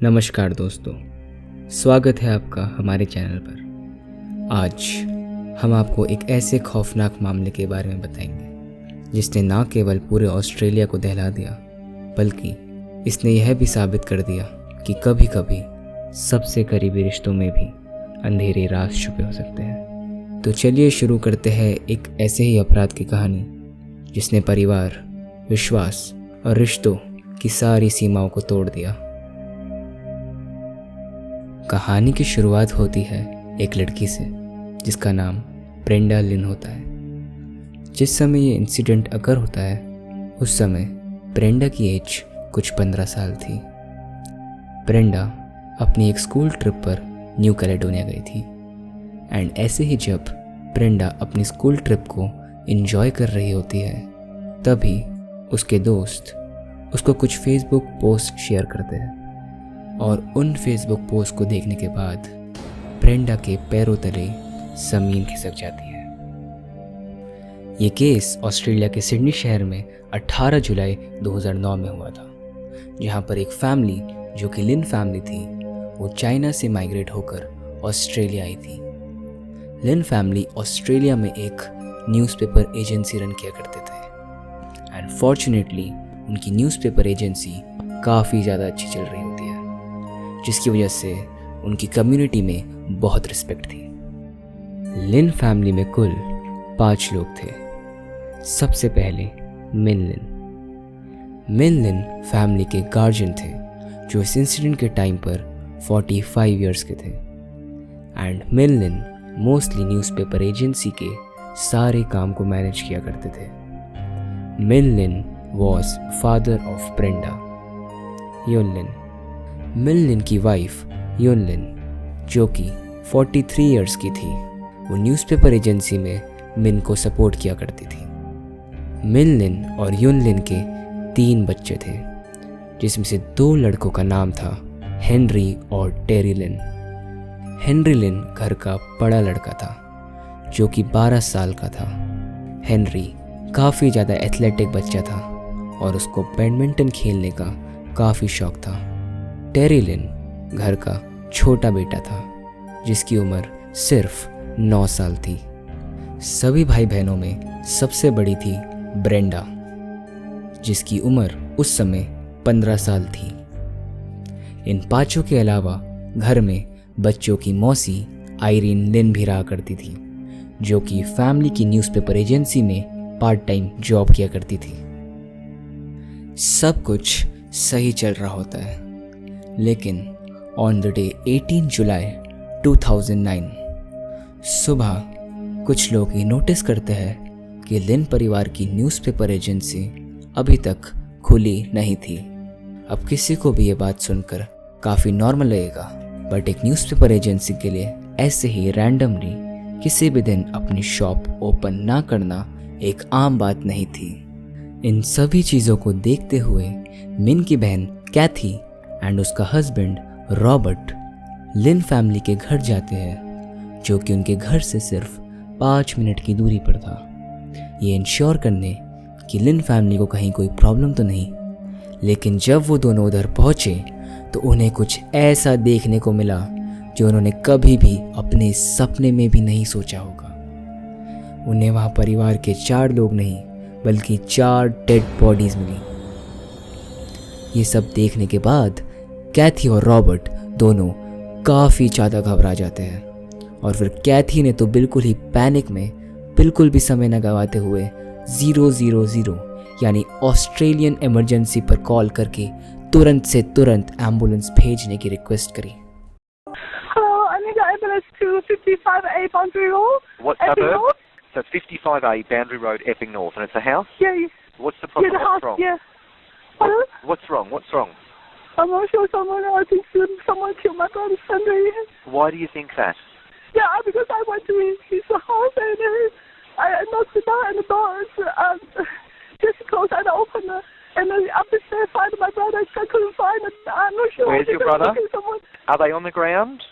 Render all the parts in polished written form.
नमस्कार दोस्तों, स्वागत है आपका हमारे चैनल पर। आज हम आपको एक ऐसे खौफनाक मामले के बारे में बताएंगे जिसने ना केवल पूरे ऑस्ट्रेलिया को दहला दिया, बल्कि इसने यह भी साबित कर दिया कि कभी कभी सबसे करीबी रिश्तों में भी अंधेरे राज छुपे हो सकते हैं। तो चलिए शुरू करते हैं एक ऐसे ही अपराध की कहानी जिसने परिवार, विश्वास और रिश्तों की सारी सीमाओं को तोड़ दिया। कहानी की शुरुआत होती है एक लड़की से जिसका नाम ब्रेंडा लिन होता है। जिस समय ये इंसिडेंट अकर होता है उस समय ब्रेंडा की एज कुछ 15 साल थी। ब्रेंडा अपनी एक स्कूल ट्रिप पर न्यू कैलेडोनिया गई थी एंड ऐसे ही जब ब्रेंडा अपनी स्कूल ट्रिप को एंजॉय कर रही होती है तभी उसके दोस्त उसको कुछ फेसबुक पोस्ट शेयर करते हैं और उन फेसबुक पोस्ट को देखने के बाद ब्रेंडा के पैरों तले ज़मीन खिसक जाती है। ये केस ऑस्ट्रेलिया के सिडनी शहर में 18 जुलाई 2009 में हुआ था, जहाँ पर एक फैमिली जो कि लिन फैमिली थी वो चाइना से माइग्रेट होकर ऑस्ट्रेलिया आई थी। लिन फैमिली ऑस्ट्रेलिया में एक न्यूज़पेपर एजेंसी रन किया करते थे एंड फॉर्चुनेटली उनकी न्यूज़पेपर एजेंसी काफ़ी ज़्यादा अच्छी चल रही होती है, जिसकी वजह से उनकी कम्युनिटी में बहुत रिस्पेक्ट थी। लिन फैमिली में कुल 5 लोग थे। सबसे पहले मिन लिन फैमिली के गार्जियन थे जो इस इंसिडेंट के टाइम पर 45 इयर्स के थे एंड मिन लिन मोस्टली न्यूज़पेपर एजेंसी के सारे काम को मैनेज किया करते थे। मिन लिन वॉज फादर ऑफ ब्रेंडा। मिन लिन की वाइफ युन लिन जो कि 43 इयर्स की थी, वो न्यूज़पेपर एजेंसी में मिन को सपोर्ट किया करती थी। मिन लिन और युन लिन के 3 बच्चे थे, जिसमें से 2 लड़कों का नाम था हेनरी और टेरी लिन। हेनरी लिन घर का बड़ा लड़का था जो कि 12 साल का था। हेनरी काफ़ी ज़्यादा एथलेटिक बच्चा था और उसको बैडमिंटन खेलने का काफ़ी शौक था। टेरी लिन घर का छोटा बेटा था जिसकी उम्र सिर्फ 9 साल थी। सभी भाई बहनों में सबसे बड़ी थी ब्रेंडा जिसकी उम्र उस समय 15 साल थी। इन 5 के अलावा घर में बच्चों की मौसी आयरीन लिन भी रहा करती थी जो कि फैमिली की न्यूज़पेपर एजेंसी में पार्ट टाइम जॉब किया करती थी। सब कुछ सही चल रहा होता है, लेकिन ऑन द डे 18 जुलाई 2009 सुबह कुछ लोग ये नोटिस करते हैं कि लिन परिवार की न्यूज़पेपर एजेंसी अभी तक खुली नहीं थी। अब किसी को भी ये बात सुनकर काफ़ी नॉर्मल लगेगा, बट एक न्यूज़पेपर एजेंसी के लिए ऐसे ही रैंडमली किसी भी दिन अपनी शॉप ओपन ना करना एक आम बात नहीं थी। इन सभी चीज़ों को देखते हुए मिन की बहन कैथी एंड उसका हस्बैंड रॉबर्ट लिन फैमिली के घर जाते हैं जो कि उनके घर से सिर्फ 5 मिनट की दूरी पर था, ये इंश्योर करने कि लिन फैमिली को कहीं कोई प्रॉब्लम तो नहीं। लेकिन जब वो दोनों उधर पहुँचे तो उन्हें कुछ ऐसा देखने को मिला जो उन्होंने कभी भी अपने सपने में भी नहीं सोचा होगा। उन्हें वहाँ परिवार के 4 लोग नहीं बल्कि 4 डेड बॉडीज़ मिली। ये सब देखने के बाद कैथी और रॉबर्ट दोनों काफ़ी ज़्यादा घबरा जाते हैं और फिर कैथी ने तो बिल्कुल ही पैनिक में बिल्कुल भी समय न गंवाते हुए 000 यानी ऑस्ट्रेलियन इमरजेंसी पर कॉल करके तुरंत से तुरंत एम्बुलेंस भेजने की रिक्वेस्ट करी। Hello, I need an ambulance to 55A Boundary Road. What Epping suburb? North? So it's 55A Boundary Road, Epping North, and it's a house? Yeah, What's the problem? the What's house, wrong? yeah. Hello? What's wrong? What's wrong? I'm not sure I think someone killed my brother Sunday. Why do you think that? Yeah, because I went to his house and I knocked the door and the door is just closed and I opened it. And then up the stairs, find my brother. I couldn't find it. I'm not sure. Where's your brother? Someone. Are they on the ground?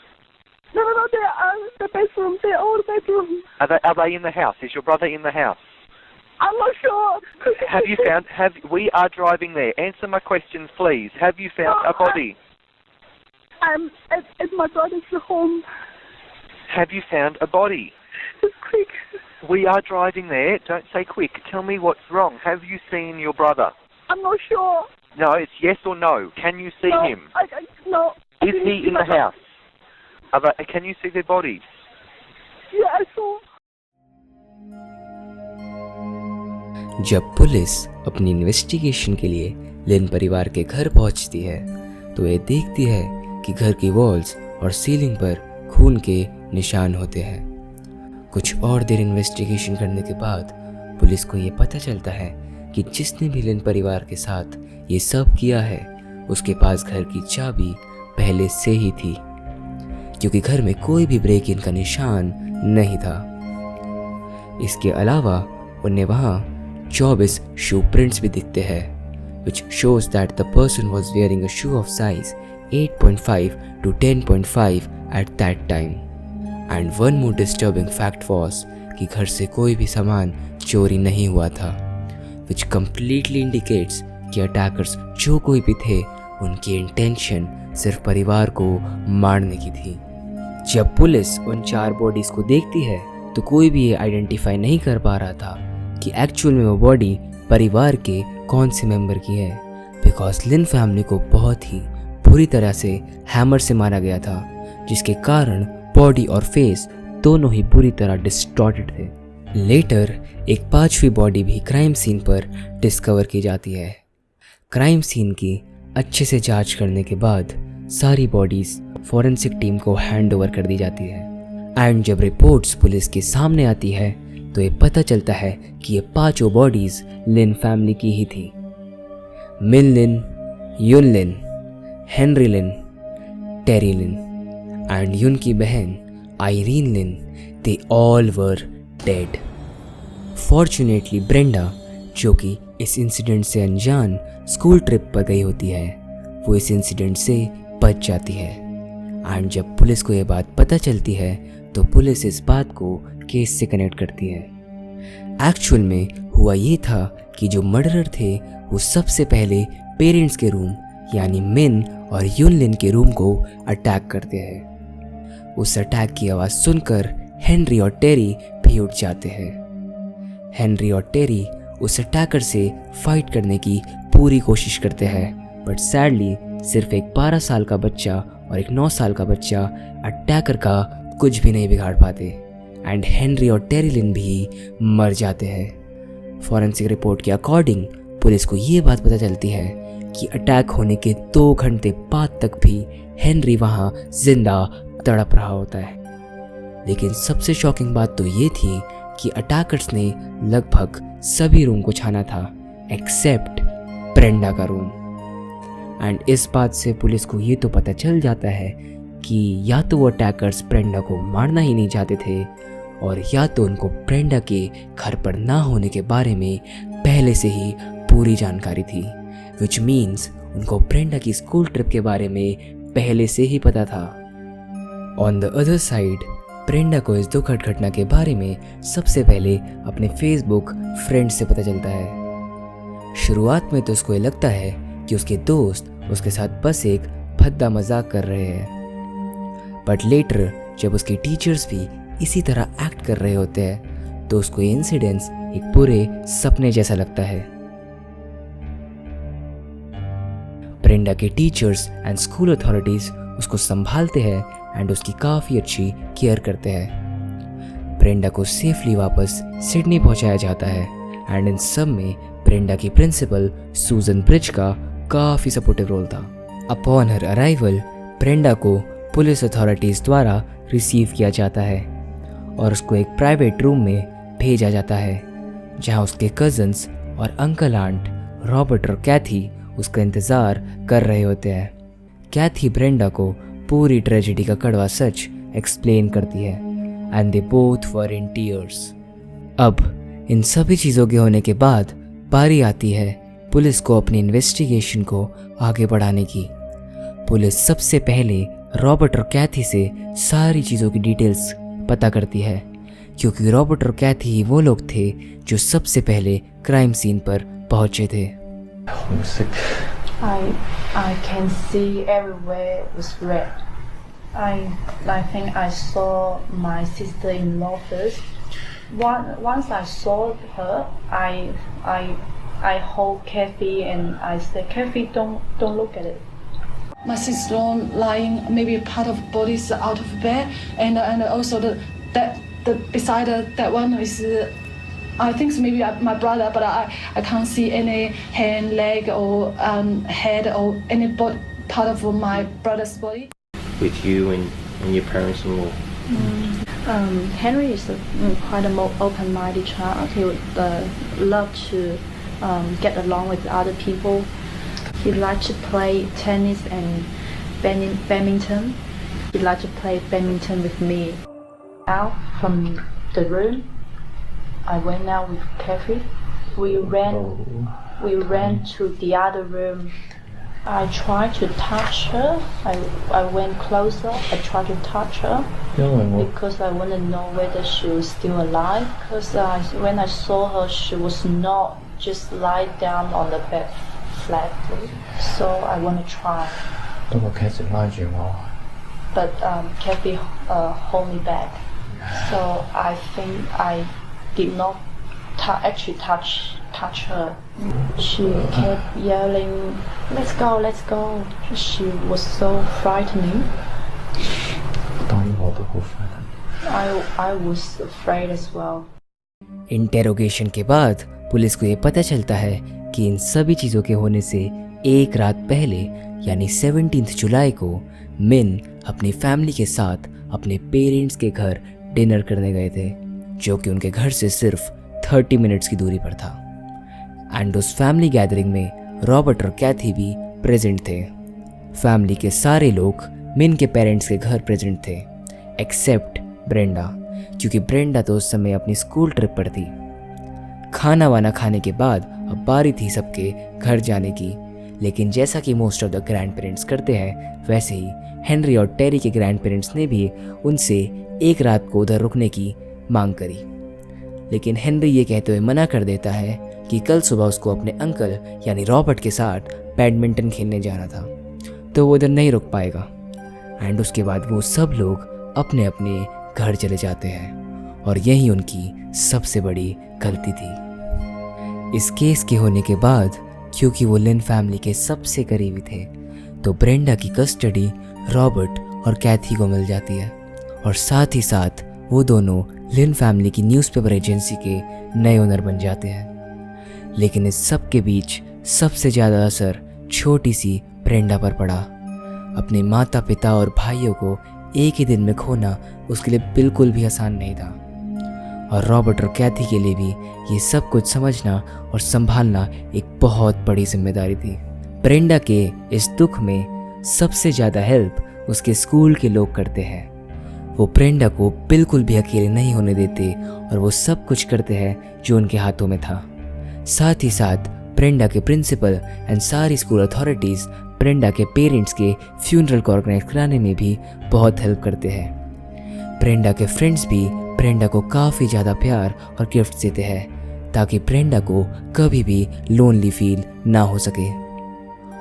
No, they're the bedroom, their old bedroom. Are they in the house? Is your brother in the house? I'm not sure. We are driving there. Answer my questions, please. Have you found a body? I'm at my brother's home. Have you found a body? Just quick. We are driving there. Don't say quick. Tell me what's wrong. Have you seen your brother? I'm not sure. No, it's yes or no. Can you see No, him? no. I Is didn't he see in my the house? Can you see their bodies? Yeah, I saw. जब police अपनी investigation के लिए लिन परिवार के घर पहुंचती है तो ये देखती है कि घर की वॉल्स और सीलिंग पर खून के निशान होते हैं। कुछ और देर इन्वेस्टिगेशन करने के बाद पुलिस को ये पता चलता है कि जिसने भी लिन परिवार के साथ ये सब किया है उसके पास घर की चाबी पहले से ही थी, क्योंकि घर में कोई भी ब्रेक इन का निशान नहीं था। इसके अलावा उन्हें वहाँ 24 शू प्रिंट्स भी दिखते हैं, which shows that the person was wearing a shoe of size 8.5 to 10.5 at that time. And one more disturbing fact was कि घर से कोई भी सामान चोरी नहीं हुआ था, which completely indicates कि अटैकर्स जो कोई भी थे उनकी इंटेंशन सिर्फ परिवार को मारने की थी। जब पुलिस उन 4 बॉडीज को देखती है तो कोई भी ये आइडेंटिफाई नहीं कर पा रहा था कि एक्चुअल में वो बॉडी परिवार के कौन से मेंबर की है, बिकॉज लिन फैमिली को बहुत ही बुरी तरह से हैमर से मारा गया था, जिसके कारण बॉडी और फेस दोनों ही बुरी तरह डिस्टॉर्टेड थे। लेटर एक 5वीं बॉडी भी क्राइम सीन पर डिस्कवर की जाती है। क्राइम सीन की अच्छे से जांच करने के बाद सारी बॉडीज फॉरेंसिक टीम को हैंड ओवर कर दी जाती है। एंड जब रिपोर्ट्स पुलिस के सामने आती है तो ये पता चलता है कि ये 5 बॉडीज लिन फैमिली की ही थी। मिन लिन, युन लिन, Henry Lin, Terry Lin and Yun की बहन Irene Lin, they all were dead. Fortunately Brenda, जो कि इस इंसिडेंट से अनजान स्कूल ट्रिप पर गई होती है, वो इस इंसिडेंट से बच जाती है। एंड जब पुलिस को ये बात पता चलती है तो पुलिस इस बात को केस से कनेक्ट करती है। एक्चुअल में हुआ ये था कि जो मर्डरर थे वो सबसे पहले पेरेंट्स के रूम यानी मिन और युन लिन के रूम को अटैक करते हैं। उस अटैक की आवाज़ सुनकर हेनरी और टेरी भी उठ जाते हैं। हेनरी और टेरी उस अटैकर से फाइट करने की पूरी कोशिश करते हैं, बट सैडली सिर्फ एक 12 साल का बच्चा और एक 9 साल का बच्चा अटैकर का कुछ भी नहीं बिगाड़ पाते एंड हेनरी और टेरी लिन भी मर जाते हैं। फॉरेंसिक रिपोर्ट के अकॉर्डिंग पुलिस को ये बात पता चलती है कि अटैक होने के 2 घंटे बाद तक भी हेनरी वहाँ जिंदा तड़प रहा होता है। लेकिन सबसे शॉकिंग बात तो ये थी कि अटैकर्स ने लगभग सभी रूम को छाना था एक्सेप्ट ब्रेंडा का रूम। एंड इस बात से पुलिस को ये तो पता चल जाता है कि या तो वो अटैकर्स ब्रेंडा को मारना ही नहीं चाहते थे और या तो उनको ब्रेंडा के घर पर ना होने के बारे में पहले से ही पूरी जानकारी थी, विच मीन्स उनको ब्रेंडा की स्कूल ट्रिप के बारे में पहले से ही पता था। On the other side Brenda को इस दुखद घटना के बारे में सबसे पहले अपने फेसबुक फ्रेंड से पता चलता है। शुरुआत में तो उसको ये लगता है कि उसके दोस्त उसके साथ बस एक भद्दा मजाक कर रहे हैं, बट लेटर जब उसके टीचर्स भी इसी तरह एक्ट कर रहे होते हैं तो उसको ये इंसिडेंस एक पूरे सपने जैसा लगता है। ब्रेंडा के टीचर्स एंड स्कूल अथॉरिटीज उसको संभालते हैं एंड उसकी काफ़ी अच्छी केयर करते हैं। ब्रेंडा को सेफली वापस सिडनी पहुंचाया जाता है एंड इन सब में ब्रेंडा की प्रिंसिपल सूजन ब्रिज का काफ़ी सपोर्टिव रोल था। अपॉन हर अराइवल ब्रेंडा को पुलिस अथॉरिटीज़ द्वारा रिसीव किया जाता है और उसको एक प्राइवेट रूम में भेजा जाता है जहां उसके कज़न्स और अंकल आंट रॉबर्ट और कैथी उसका इंतज़ार कर रहे होते हैं। कैथी ब्रेंडा को पूरी ट्रेजेडी का कड़वा सच एक्सप्लेन करती है and they both were in tears. अब इन सभी चीज़ों के होने के बाद बारी आती है पुलिस को अपनी इन्वेस्टिगेशन को आगे बढ़ाने की। पुलिस सबसे पहले रॉबर्ट और कैथी से सारी चीज़ों की डिटेल्स पता करती है, क्योंकि रॉबर्ट और कैथी ही वो लोग थे जो सबसे पहले क्राइम सीन पर पहुंचे थे। I can see everywhere was red. I think I saw my sister-in-law first. Once I saw her, I hold Kathy and I said, Kathy, don't look at it. My sister lying, maybe part of body is out of bed, and also the beside that one is. I think it's maybe my brother, but I can't see any hand, leg, or head, or any part of my brother's body. With you and your parents-in-law? Henry is quite a more open-minded child. He would love to get along with other people. He liked to play tennis and badminton. He liked to play badminton with me. Out from the room, I went out with Kathy. We ran to the other room. I tried to touch her. I went closer. I tried to touch her because I want to know whether she was still alive. Because when I saw her, she was not just lie down on the bed flatly. So I want to try. But Kathy hold me back. So I think I did not actually touch her. She kept yelling, let's go, let's go. She was so frightening. I was afraid as well. Interrogation के बाद police को ये पता चलता है कि इन सभी चीज़ों के होने से एक रात पहले यानी 17 जुलाई को मिन अपनी फैमिली के साथ अपने पेरेंट्स के घर डिनर करने गए थे, जो कि उनके घर से सिर्फ 30 मिनट्स की दूरी पर था। एंड उस फैमिली गैदरिंग में रॉबर्ट और कैथी भी प्रेजेंट थे। फैमिली के सारे लोग मिन के पेरेंट्स के घर प्रेजेंट थे एक्सेप्ट ब्रेंडा, क्योंकि ब्रेंडा तो उस समय अपनी स्कूल ट्रिप पर थी। खाना वाना खाने के बाद अब बारी थी सबके घर जाने की, लेकिन जैसा कि most of the grand parents करते हैं, वैसे ही हेनरी और टेरी के ग्रैंड पेरेंट्स ने भी उनसे एक रात को उधर रुकने की मांग करी। लेकिन हेनरी ये कहते हुए मना कर देता है कि कल सुबह उसको अपने अंकल यानी रॉबर्ट के साथ बैडमिंटन खेलने जाना था, तो वो उधर नहीं रुक पाएगा। एंड उसके बाद वो सब लोग अपने अपने घर चले जाते हैं, और यही उनकी सबसे बड़ी गलती थी। इस केस के होने के बाद, क्योंकि वो लिन फैमिली के सबसे करीबी थे, तो ब्रेंडा की कस्टडी रॉबर्ट और कैथी को मिल जाती है, और साथ ही साथ वो दोनों लिन फैमिली की न्यूज़पेपर एजेंसी के नए ओनर बन जाते हैं। लेकिन इस सब के बीच सबसे ज़्यादा असर छोटी सी ब्रेंडा पर पड़ा। अपने माता पिता और भाइयों को एक ही दिन में खोना उसके लिए बिल्कुल भी आसान नहीं था, और रॉबर्ट और कैथी के लिए भी ये सब कुछ समझना और संभालना एक बहुत बड़ी जिम्मेदारी थी। ब्रेंडा के इस दुख में सबसे ज़्यादा हेल्प उसके स्कूल के लोग करते हैं। वो ब्रेंडा को बिल्कुल भी अकेले नहीं होने देते, और वो सब कुछ करते हैं जो उनके हाथों में था। साथ ही साथ ब्रेंडा के प्रिंसिपल एंड सारी स्कूल अथॉरिटीज़ ब्रेंडा के पेरेंट्स के फ्यूनरल को ऑर्गेनाइज कराने में भी बहुत हेल्प करते हैं। ब्रेंडा के फ्रेंड्स भी ब्रेंडा को काफ़ी ज़्यादा प्यार और गिफ्ट देते हैं, ताकि ब्रेंडा को कभी भी लोनली फील ना हो सके।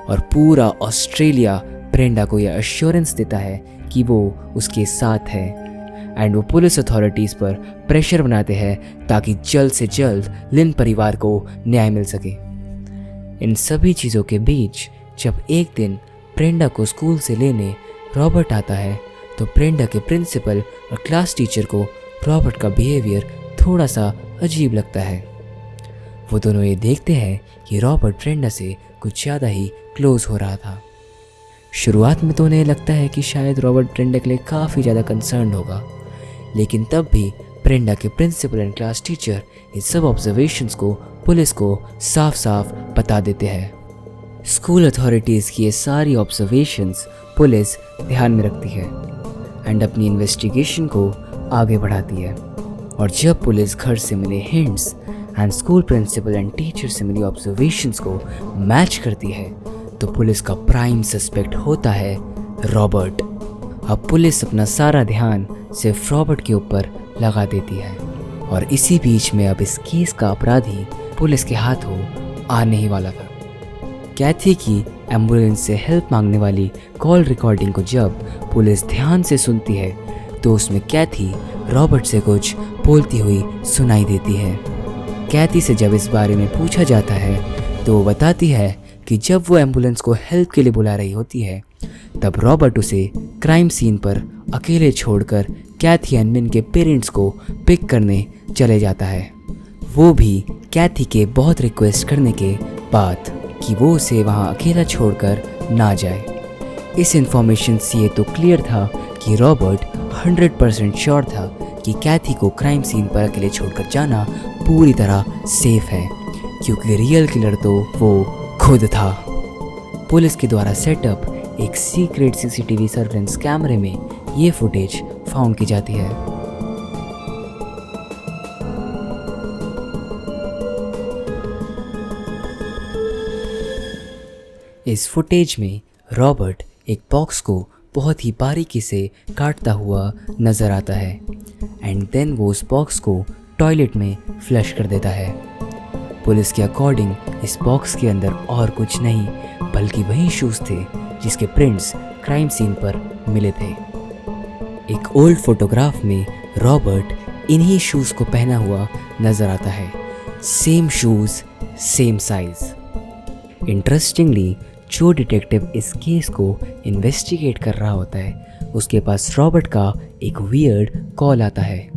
और पूरा ऑस्ट्रेलिया ब्रेंडा को यह एश्योरेंस देता है कि वो उसके साथ है, एंड वो पुलिस अथॉरिटीज़ पर प्रेशर बनाते हैं ताकि जल्द से जल्द लिन परिवार को न्याय मिल सके। इन सभी चीज़ों के बीच जब एक दिन ब्रेंडा को स्कूल से लेने रॉबर्ट आता है, तो ब्रेंडा के प्रिंसिपल और क्लास टीचर को रॉबर्ट का बिहेवियर थोड़ा सा अजीब लगता है। वो दोनों ये देखते हैं कि रॉबर्ट ब्रेंडा से कुछ ज़्यादा ही क्लोज हो रहा था। शुरुआत में तो उन्हें लगता है कि शायद रॉबर्ट ब्रेंडा के लिए काफ़ी ज़्यादा कंसर्न होगा, लेकिन तब भी ब्रेंडा के प्रिंसिपल एंड क्लास टीचर इन सब ऑब्जर्वेशंस को पुलिस को साफ साफ बता देते हैं। स्कूल अथॉरिटीज़ की ये सारी ऑब्जर्वेशंस पुलिस ध्यान में रखती है एंड अपनी इन्वेस्टिगेशन को आगे बढ़ाती है। और जब पुलिस घर से मिले hints and school principal and teacher से मिली ऑब्जर्वेशंस को मैच करती है, तो पुलिस का प्राइम सस्पेक्ट होता है रॉबर्ट। अब पुलिस अपना सारा ध्यान सिर्फ रॉबर्ट के ऊपर लगा देती है, और इसी बीच में अब इस केस का अपराधी पुलिस के हाथों आने ही वाला था। कैथी की एम्बुलेंस से हेल्प मांगने वाली कॉल रिकॉर्डिंग को जब पुलिस ध्यान से सुनती है तो उसमें कैथी रॉबर्ट से कुछ बोलती हुई सुनाई देती है। कैथी से जब इस बारे में पूछा जाता है तो वो बताती है कि जब वो एम्बुलेंस को हेल्प के लिए बुला रही होती है तब रॉबर्ट उसे क्राइम सीन पर अकेले छोड़कर कैथी एंड मिन के पेरेंट्स को पिक करने चले जाता है, वो भी कैथी के बहुत रिक्वेस्ट करने के बाद कि वो उसे वहाँ अकेला छोड़कर ना जाए। इस इंफॉर्मेशन से ये तो क्लियर था कि रॉबर्ट 100% श्योर था कि कैथी को क्राइम सीन पर अकेले छोड़कर जाना पूरी तरह सेफ है, क्योंकि रियल किलर तो वो खुद था। पुलिस के द्वारा सेटअप एक सीक्रेट सीसीटीवी सर्वेलेंस कैमरे में ये फुटेज फाउंड की जाती है। इस फुटेज में रॉबर्ट एक बॉक्स को बहुत ही बारीकी से काटता हुआ नजर आता है एंड देन वो उस बॉक्स को टॉयलेट में फ्लश कर देता है। पुलिस के अकॉर्डिंग इस बॉक्स के अंदर और कुछ नहीं बल्कि वही शूज़ थे जिसके प्रिंट्स क्राइम सीन पर मिले थे। एक ओल्ड फोटोग्राफ में रॉबर्ट इन्हीं शूज़ को पहना हुआ नजर आता है, same shoes same size. Interestingly जो डिटेक्टिव इस केस को इन्वेस्टिगेट कर रहा होता है उसके पास रॉबर्ट का एक वियर्ड कॉल आता है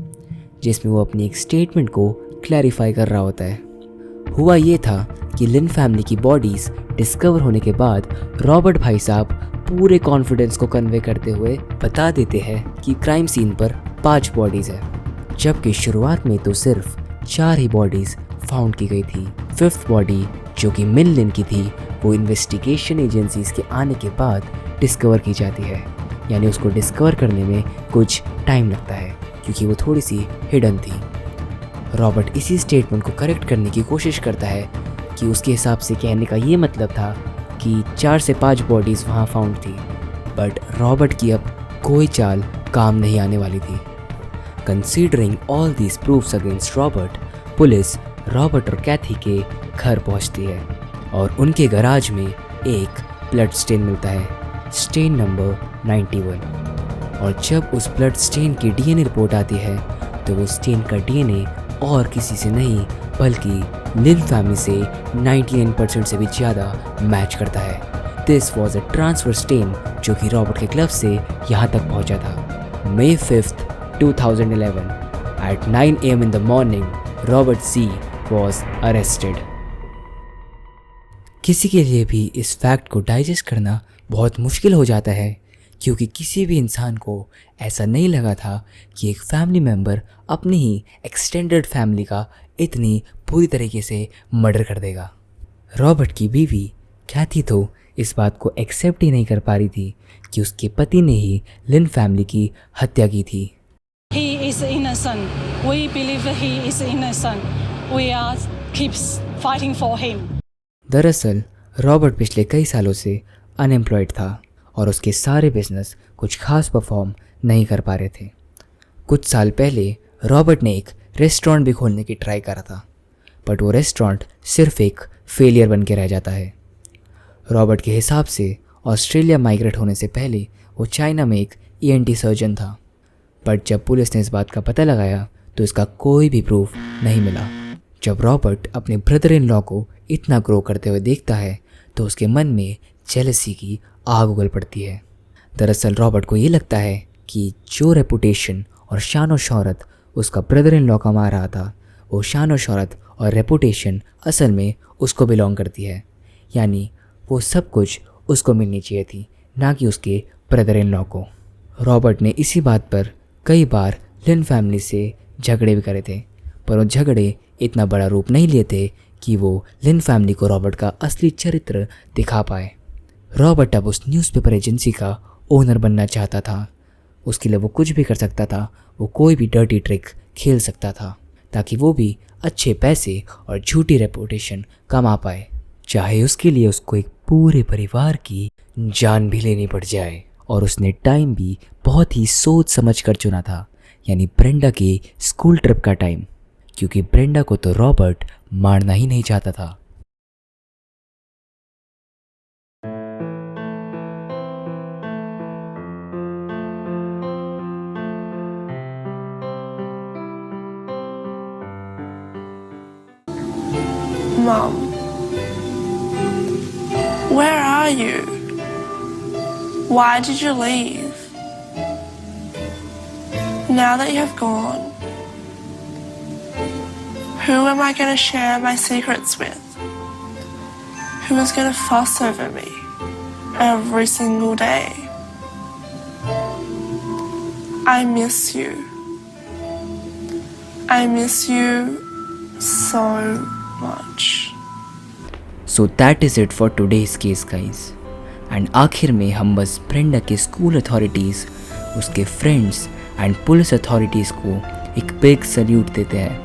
जिसमें वो अपनी एक स्टेटमेंट को क्लैरिफाई कर रहा होता है। हुआ ये था कि लिन फैमिली की बॉडीज़ डिस्कवर होने के बाद रॉबर्ट भाई साहब पूरे कॉन्फिडेंस को कन्वे करते हुए बता देते हैं कि क्राइम सीन पर 5 बॉडीज़ है, जबकि शुरुआत में तो सिर्फ 4 ही बॉडीज़ फाउंड की गई थी। 5th बॉडी जो कि मिन लिन की थी वो इन्वेस्टिगेशन एजेंसीज के आने के बाद डिस्कवर की जाती है, यानी उसको डिस्कवर करने में कुछ टाइम लगता है क्योंकि वो थोड़ी सी हिडन थी। रॉबर्ट इसी स्टेटमेंट को करेक्ट करने की कोशिश करता है कि उसके हिसाब से कहने का ये मतलब था कि 4 से 5 बॉडीज़ वहाँ फाउंड थी, बट रॉबर्ट की अब कोई चाल काम नहीं आने वाली थी। Considering all these proofs against Robert, police Robert और कैथी के घर पहुँचती है और उनके गराज में एक ब्लड स्टेन मिलता है, स्टेन नंबर 91। और जब उस ब्लड स्टेन की डीएनए रिपोर्ट आती है तो वो स्टेन का डीएनए और किसी से नहीं बल्कि लिन फैमिली से 99% से भी ज़्यादा मैच करता है। This was a transfer stain जो कि रॉबर्ट के क्लब से यहाँ तक पहुँचा था। May 5th, 2011 at 9 AM in the morning, Robert C. was arrested. किसी के लिए भी इस फैक्ट को डाइजेस्ट करना बहुत मुश्किल हो जाता है क्योंकि किसी भी इंसान को ऐसा नहीं लगा था कि एक फैमिली मेम्बर अपनी ही एक्सटेंडेड फैमिली का इतनी पूरी तरीके से मर्डर कर देगा। रॉबर्ट की बीवी कैथी तो इस बात को एक्सेप्ट ही नहीं कर पा रही थी कि उसके पति ने ही लिन फैमिली की हत्या की थी। He is innocent. We believe he is innocent. We are keeps fighting for him. दरअसल रॉबर्ट पिछले कई सालों से अनएम्प्लॉयड था और उसके सारे बिजनेस कुछ खास परफॉर्म नहीं कर पा रहे थे। कुछ साल पहले रॉबर्ट ने एक रेस्टोरेंट भी खोलने की ट्राई करा था, बट वो रेस्टोरेंट सिर्फ एक फेलियर बन के रह जाता है। रॉबर्ट के हिसाब से ऑस्ट्रेलिया माइग्रेट होने से पहले वो चाइना में एक ENT सर्जन था, बट जब पुलिस ने इस बात का पता लगाया तो इसका कोई भी प्रूफ नहीं मिला। जब रॉबर्ट अपने ब्रदर इन लॉ को इतना ग्रो करते हुए देखता है तो उसके मन में जेलसी की आग उगल पड़ती है। दरअसल रॉबर्ट को ये लगता है कि जो रेपुटेशन और शान और शौहरत उसका ब्रदर इन लॉ कमा रहा था, वो शान और शौहरत और रेपुटेशन असल में उसको बिलोंग करती है, यानी वो सब कुछ उसको मिलनी चाहिए थी, ना कि उसके ब्रदर इन लॉ को। रॉबर्ट ने इसी बात पर कई बार लिन फैमिली से झगड़े भी करे थे, पर वो झगड़े इतना बड़ा रूप नहीं लिए थे कि वो लिन फैमिली को रॉबर्ट का असली चरित्र दिखा पाए। रॉबर्ट अब उस न्यूज़पेपर एजेंसी का ओनर बनना चाहता था। उसके लिए वो कुछ भी कर सकता था, वो कोई भी डर्टी ट्रिक खेल सकता था ताकि वो भी अच्छे पैसे और झूठी रेपुटेशन कमा पाए, चाहे उसके लिए उसको एक पूरे परिवार की जान भी लेनी पड़ जाए। और उसने टाइम भी बहुत ही सोच समझ कर चुना था, यानी ब्रेंडा के स्कूल ट्रिप का टाइम, क्योंकि ब्रेंडा को तो रॉबर्ट मारना ही नहीं चाहता था। Mum, where are you? Why did you leave? Now that you have gone, who am I going to share my secrets with? Who is going to fuss over me every single day? I miss you. I miss you so much. So that is it for today's case guys. And आखिर में हम बस Brenda के school authorities, उसके friends and police authorities को एक big salute देते हैं,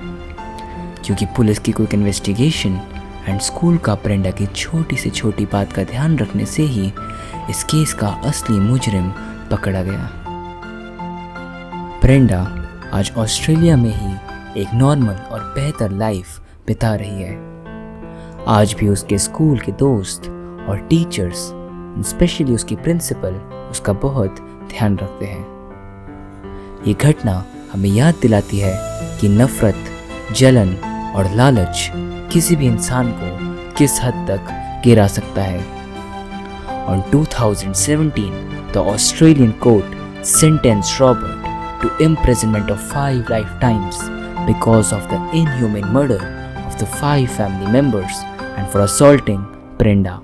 क्योंकि पुलिस की क्विक इन्वेस्टिगेशन एंड स्कूल का ब्रेंडा की छोटी से छोटी बात का ध्यान रखने से ही इस केस का असली मुजरिम पकड़ा गया। ब्रेंडा आज ऑस्ट्रेलिया में ही एक नॉर्मल और बेहतर लाइफ बिता रही है। आज भी उसके स्कूल के दोस्त और टीचर्स, स्पेशली उसकी प्रिंसिपल, उसका बहुत ध्यान रखते हैं। ये घटना हमें याद दिलाती है कि नफरत, जलन और लालच किसी भी इंसान को किस हद तक गिरा सकता है। On 2017, the Australian court sentenced Robert to imprisonment of 5 lifetimes because of the inhumane murder of the 5 family members and for assaulting Brenda.